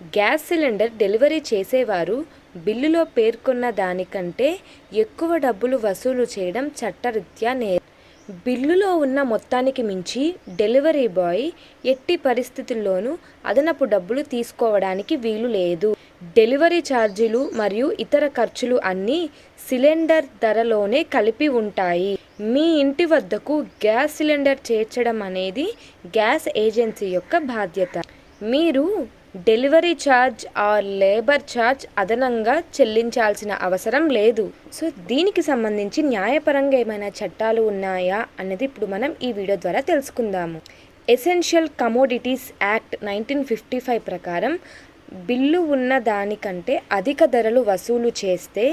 Gas cylinder delivery చేసేవారు బిల్లులో పేర్కొన్న దానికంటే ఎక్కువ డబ్బులు వసూలు చేయడం చట్టరీత్యా నేరం. బిల్లులో ఉన్న మొత్తానికి మించి డెలివరీ బాయ్ ఎట్టి పరిస్థితుల్లోనూ అదనపు డబ్బులు తీసుకోవడానికి వీలు లేదు. డెలివరీ ఛార్జీలు మరియు ఇతర ఖర్చులు అన్నీ సిలిండర్ ధరలోనే కలిపి ఉంటాయి. మీ ఇంటి వద్దకు గ్యాస్ సిలిండర్ చేర్చడం అనేది గ్యాస్ ఏజెన్సీ యొక్క బాధ్యత. మీరు delivery charge are labour charge అదనంగా చెల్లించాల్సిన అవసరం లేదు. సో దీనికి సంబంధించి న్యాయపరంగా ఏమైనా చట్టాలు ఉన్నాయా అన్నది ఇప్పుడు మనం ఈ వీడియో ద్వారా తెలుసుకుందాము. ఎసెన్షియల్ కమోడిటీస్ యాక్ట్ 1955 ప్రకారం బిల్లు ఉన్న దానికంటే అధిక ధరలు వసూలు చేస్తే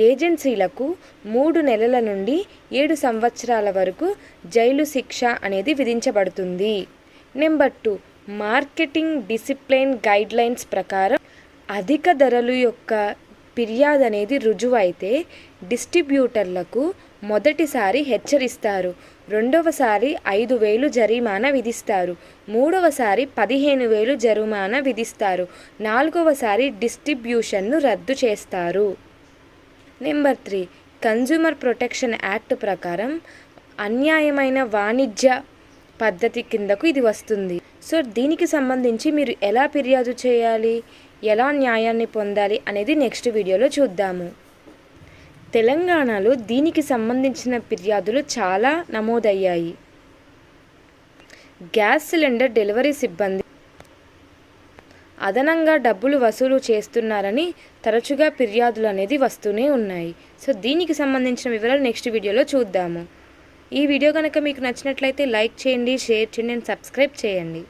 ఏజెన్సీలకు 3 నెలల నుండి 7 సంవత్సరాల వరకు జైలు శిక్ష అనేది విధించబడుతుంది. నెంబర్ 2, మార్కెటింగ్ డిసిప్లిన్ గైడ్లైన్స్ ప్రకారం అధిక ధరలు యొక్క ఫిర్యాదు అనేది రుజువైతే డిస్ట్రిబ్యూటర్లకు మొదటిసారి హెచ్చరిస్తారు, రెండవసారి 5,000 జరిమానా విధిస్తారు, మూడవసారి 15,000 జరిమానా విధిస్తారు, నాలుగవసారి డిస్ట్రిబ్యూషన్ను రద్దు చేస్తారు. నెంబర్ 3, కన్జ్యూమర్ ప్రొటెక్షన్ యాక్ట్ ప్రకారం అన్యాయమైన వాణిజ్య పద్ధతి కిందకు ఇది వస్తుంది. సో దీనికి సంబంధించి మీరు ఎలా ఫిర్యాదు చేయాలి, ఎలా న్యాయాన్ని పొందాలి అనేది నెక్స్ట్ వీడియోలో చూద్దాము. తెలంగాణలో దీనికి సంబంధించిన ఫిర్యాదులు చాలా నమోదయ్యాయి. గ్యాస్ సిలిండర్ డెలివరీ సిబ్బంది అదనంగా డబ్బులు వసూలు చేస్తున్నారని తరచుగా ఫిర్యాదులు అనేది వస్తూనే ఉన్నాయి. సో దీనికి సంబంధించిన వివరాలు నెక్స్ట్ వీడియోలో చూద్దాము. ఈ వీడియో కనుక మీకు నచ్చినట్లయితే లైక్ చేయండి, షేర్ చేయండి అండ్ సబ్స్క్రైబ్ చేయండి.